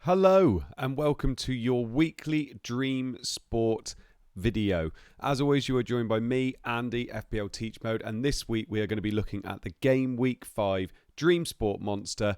Hello and welcome to your weekly DreamSport video. As always, you are joined by me, Andy, FPL Teach Mode, and this week we are going to be looking at the Gameweek 5 DreamSport Monster.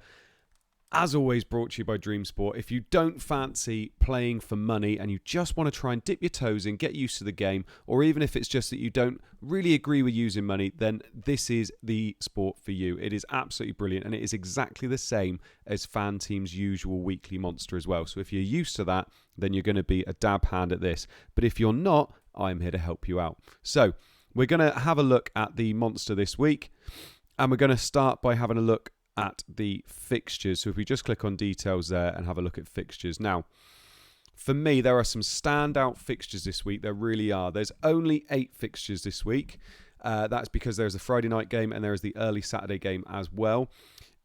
As always, brought to you by DreamSport. If you don't fancy playing for money and you just want to try and dip your toes in, get used to the game, or even if it's just that you don't really agree with using money, then this is the sport for you. It is absolutely brilliant, and it is exactly the same as Fan Team's usual weekly monster as well. So if you're used to that, then you're going to be a dab hand at this. But if you're not, I'm here to help you out. So we're going to have a look at the monster this week, and we're going to start by having a look at the fixtures. So if we just click on details there and have a look at fixtures. Now, for me, there are some standout fixtures this week. There really are. There's only 8 fixtures this week. That's because there's a Friday night game and there is the early Saturday game as well.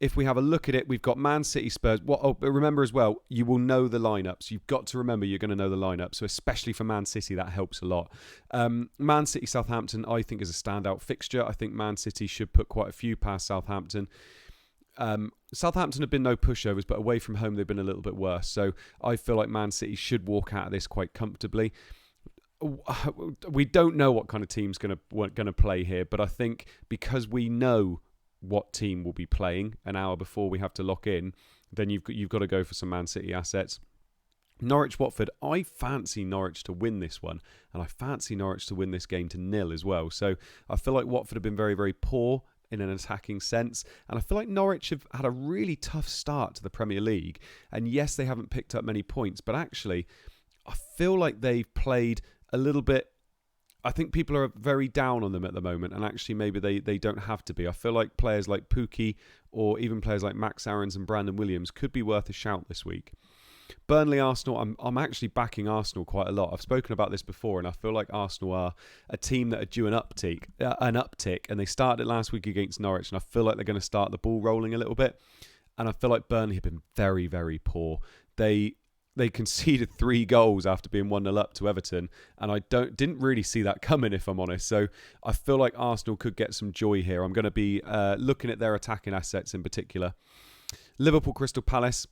If we have a look at it, we've got Man City, Spurs. But remember as well, you will know the lineups. You've got to remember you're going to know the lineup. So especially for Man City, that helps a lot. Man City, Southampton, I think is a standout fixture. I think Man City should put quite a few past Southampton. Southampton have been no pushovers, but away from home they've been a little bit worse. So I feel like Man City should walk out of this quite comfortably. We don't know what kind of team's going to play here, but I think because we know what team will be playing an hour before we have to lock in, then you've got to go for some Man City assets. Norwich-Watford, I fancy Norwich to win this one, and I fancy Norwich to win this game to 0 as well. So I feel like Watford have been very, very poor in an attacking sense, and I feel like Norwich have had a really tough start to the Premier League, and yes, they haven't picked up many points, but actually I feel like they've played a little bit. I think people are very down on them at the moment, and actually maybe they don't have to be. I feel like players like Pukki or even players like Max Aarons and Brandon Williams could be worth a shout this week. Burnley, Arsenal, I'm actually backing Arsenal quite a lot. I've spoken about this before, and I feel like Arsenal are a team that are due an uptick, and they started last week against Norwich, and I feel like they're going to start the ball rolling a little bit. And I feel like Burnley have been very, very poor. They conceded 3 goals after being 1-0 up to Everton, and I didn't really see that coming, if I'm honest. So I feel like Arsenal could get some joy here. I'm going to be looking at their attacking assets in particular. Liverpool, Crystal Palace.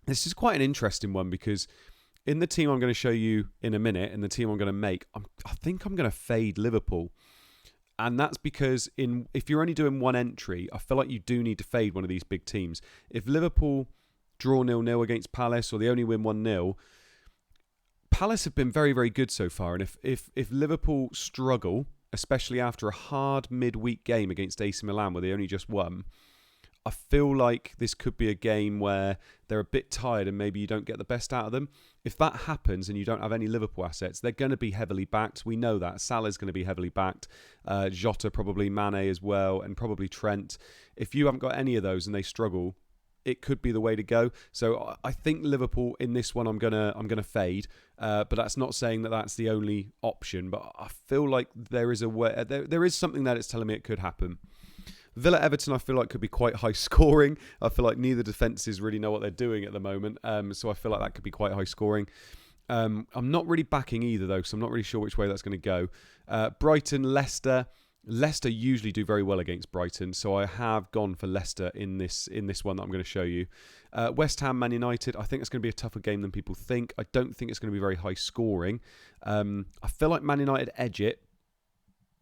This is quite an interesting one because in the team I'm going to show you in a minute, and the team I'm going to make, I think I'm going to fade Liverpool. And that's because if you're only doing one entry, I feel like you do need to fade one of these big teams. If Liverpool draw 0-0 against Palace, or they only win 1-0, Palace have been very, very good so far. And if Liverpool struggle, especially after a hard midweek game against AC Milan where they only just won, I feel like this could be a game where they're a bit tired and maybe you don't get the best out of them. If that happens and you don't have any Liverpool assets, they're going to be heavily backed. We know that. Salah's going to be heavily backed. Jota probably, Mane as well, and probably Trent. If you haven't got any of those and they struggle, it could be the way to go. So I think Liverpool in this one I'm gonna fade, but that's not saying that that's the only option. But I feel like there is a way. There is something that it's telling me it could happen. Villa Everton I feel like could be quite high scoring. I feel like neither defences really know what they're doing at the moment, so I feel like that could be quite high scoring. I'm not really backing either though, so I'm not really sure which way that's going to go. Brighton, Leicester. Leicester usually do very well against Brighton, so I have gone for Leicester in this one that I'm going to show you. West Ham, Man United, I think it's going to be a tougher game than people think. I don't think it's going to be very high scoring. I feel like Man United edge it,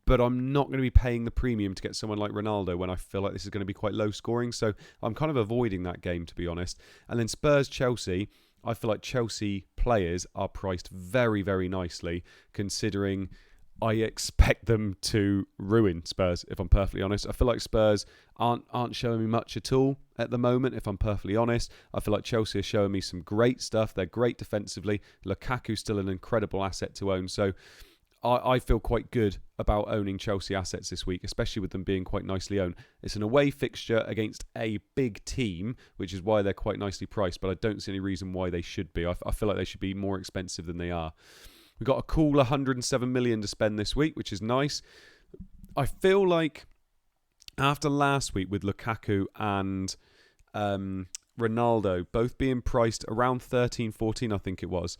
but I'm not going to be paying the premium to get someone like Ronaldo when I feel like this is going to be quite low scoring, so I'm kind of avoiding that game, to be honest. And then Spurs, Chelsea, I feel like Chelsea players are priced very, very nicely, considering I expect them to ruin Spurs, if I'm perfectly honest. I feel like Spurs aren't showing me much at all at the moment, if I'm perfectly honest. I feel like Chelsea are showing me some great stuff. They're great defensively. Lukaku's still an incredible asset to own. So I feel quite good about owning Chelsea assets this week, especially with them being quite nicely owned. It's an away fixture against a big team, which is why they're quite nicely priced, but I don't see any reason why they should be. I feel like they should be more expensive than they are. We've got a cool 107 million to spend this week, which is nice. I feel like after last week with Lukaku and Ronaldo both being priced around 13, 14, I think it was,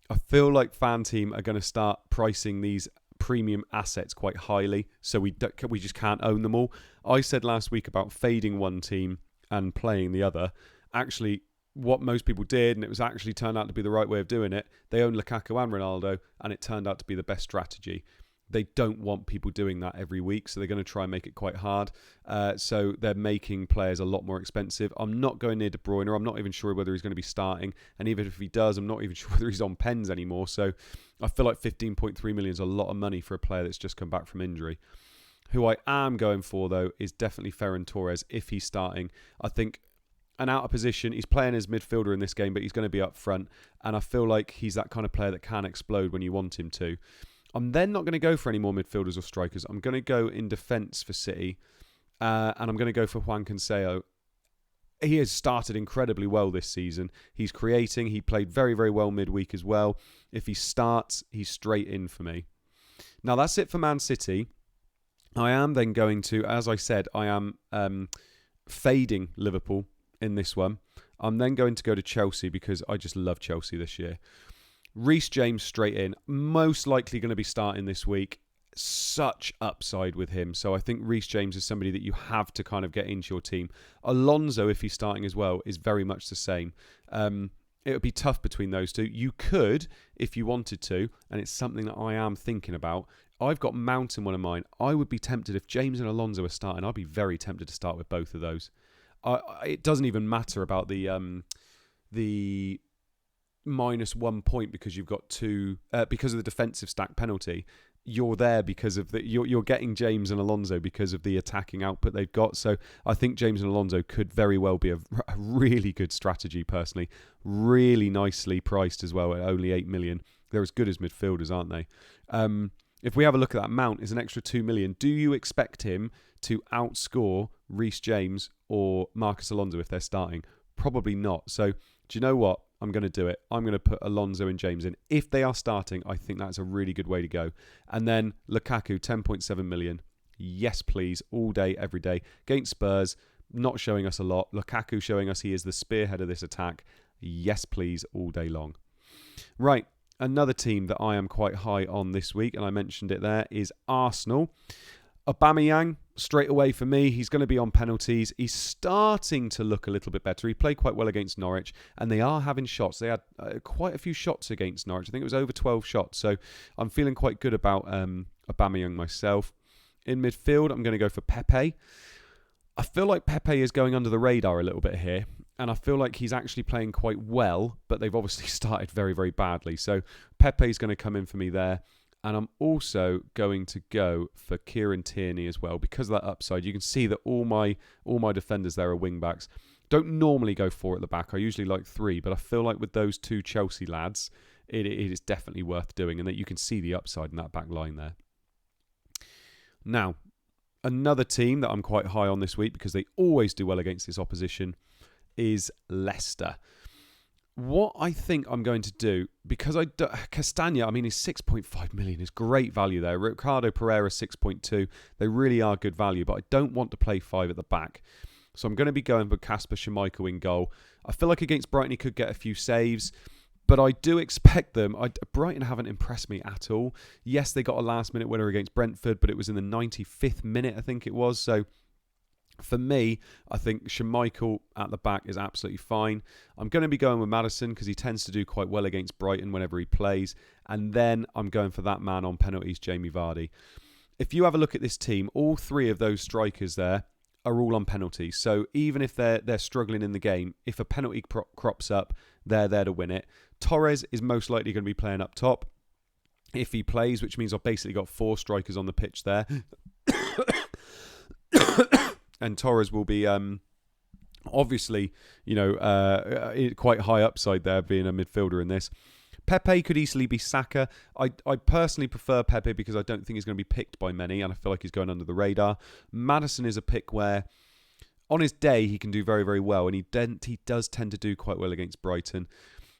I feel like Fan Team are going to start pricing these premium assets quite highly, so we just can't own them all. I said last week about fading one team and playing the other. Actually, what most people did, and it was actually turned out to be the right way of doing it. They own Lukaku and Ronaldo, and it turned out to be the best strategy. They don't want people doing that every week, so they're going to try and make it quite hard. So they're making players a lot more expensive. I'm not going near De Bruyne. I'm not even sure whether he's going to be starting. And even if he does, I'm not even sure whether he's on pens anymore. So I feel like 15.3 million is a lot of money for a player that's just come back from injury. Who I am going for, though, is definitely Ferran Torres if he's starting. I think an out of position. He's playing as midfielder in this game, but he's going to be up front. And I feel like he's that kind of player that can explode when you want him to. I'm then not going to go for any more midfielders or strikers. I'm going to go in defence for City, and I'm going to go for Juan Cancelo. He has started incredibly well this season. He's creating. He played very, very well midweek as well. If he starts, he's straight in for me. Now, that's it for Man City. I am then going to, as I said, I am fading Liverpool in this one. I'm then going to go to Chelsea because I just love Chelsea this year. Reece James straight in, most likely going to be starting this week. Such upside with him. So I think Reece James is somebody that you have to kind of get into your team. Alonso, if he's starting as well, is very much the same. It would be tough between those two. You could, if you wanted to, and it's something that I am thinking about. I've got Mount in one of mine. I would be tempted if James and Alonso are starting. I'd be very tempted to start with both of those. It doesn't even matter about the -1 point because you've got two because of the defensive stack penalty. You're there because of you're getting James and Alonso because of the attacking output they've got. So I think James and Alonso could very well be a really good strategy personally. Really nicely priced as well at only 8 million. They're as good as midfielders, aren't they? If we have a look at that, Mount is an extra 2 million. Do you expect him to outscore Reece James or Marcus Alonso if they're starting? Probably not. So do you know what? I'm going to do it. I'm going to put Alonso and James in. If they are starting, I think that's a really good way to go. And then Lukaku, 10.7 million. Yes, please. All day, every day. Against Spurs, not showing us a lot. Lukaku showing us he is the spearhead of this attack. Yes, please. All day long. Right. Another team that I am quite high on this week, and I mentioned it there, is Arsenal. Aubameyang, straight away for me, he's going to be on penalties. He's starting to look a little bit better. He played quite well against Norwich, and they are having shots. They had quite a few shots against Norwich. I think it was over 12 shots, so I'm feeling quite good about Aubameyang myself. In midfield, I'm going to go for Pepe. I feel like Pepe is going under the radar a little bit here, and I feel like he's actually playing quite well, but they've obviously started very, very badly. So Pepe's going to come in for me there. And I'm also going to go for Kieran Tierney as well because of that upside. You can see that all my defenders there are wing backs. Don't normally go 4 at the back. I usually like 3, but I feel like with those 2 Chelsea lads, it is definitely worth doing, and that you can see the upside in that back line there. Now, another team that I'm quite high on this week because they always do well against this opposition is Leicester. What I think I'm going to do, because Castagna, I mean, his 6.5 million is great value there. Ricardo Pereira, 6.2. They really are good value, but I don't want to play 5 at the back. So I'm going to be going for Kasper Schmeichel in goal. I feel like against Brighton he could get a few saves, but I do expect them. Brighton haven't impressed me at all. Yes, they got a last-minute winner against Brentford, but it was in the 95th minute, I think it was. So for me, I think Schmeichel at the back is absolutely fine. I'm going to be going with Maddison because he tends to do quite well against Brighton whenever he plays. And then I'm going for that man on penalties, Jamie Vardy. If you have a look at this team, all 3 of those strikers there are all on penalties. So even if they're struggling in the game, if a penalty crops up, they're there to win it. Torres is most likely going to be playing up top if he plays, which means I've basically got 4 strikers on the pitch there. And Torres will be, obviously, quite high upside there, being a midfielder in this. Pepe could easily be Saka. I personally prefer Pepe because I don't think he's going to be picked by many, and I feel like he's going under the radar. Maddison is a pick where, on his day, he can do very, very well, and he does tend to do quite well against Brighton.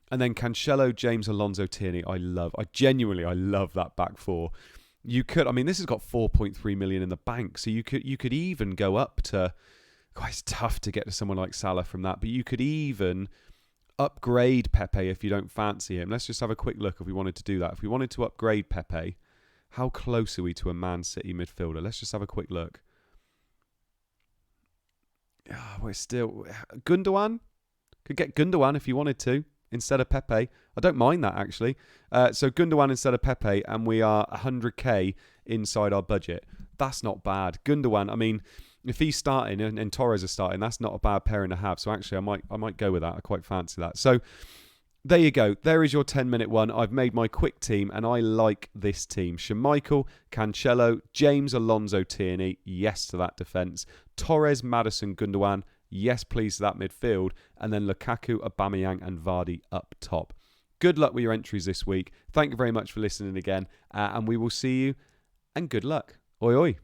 And then Cancelo, James, Alonso, Tierney, I love that back 4. You could, I mean, this has got 4.3 million in the bank, so you could even go up to. God, it's tough to get to someone like Salah from that, but you could even upgrade Pepe if you don't fancy him. Let's just have a quick look if we wanted to do that. If we wanted to upgrade Pepe, how close are we to a Man City midfielder? Let's just have a quick look. We're still Gundogan. Could get Gundogan if you wanted to instead of Pepe. I don't mind that, actually. So Gundogan instead of Pepe, and we are 100k inside our budget. That's not bad. Gundogan, I mean, if he's starting and Torres is starting, that's not a bad pairing to have. So actually, I might go with that. I quite fancy that. So there you go. There is your 10-minute one. I've made my quick team, and I like this team. Schmeichel, Cancelo, James, Alonso, Tierney. Yes to that defence. Torres, Maddison, Gundogan. Yes, please, to that midfield. And then Lukaku, Aubameyang, and Vardy up top. Good luck with your entries this week. Thank you very much for listening again. And we will see you. And good luck. Oi, oi.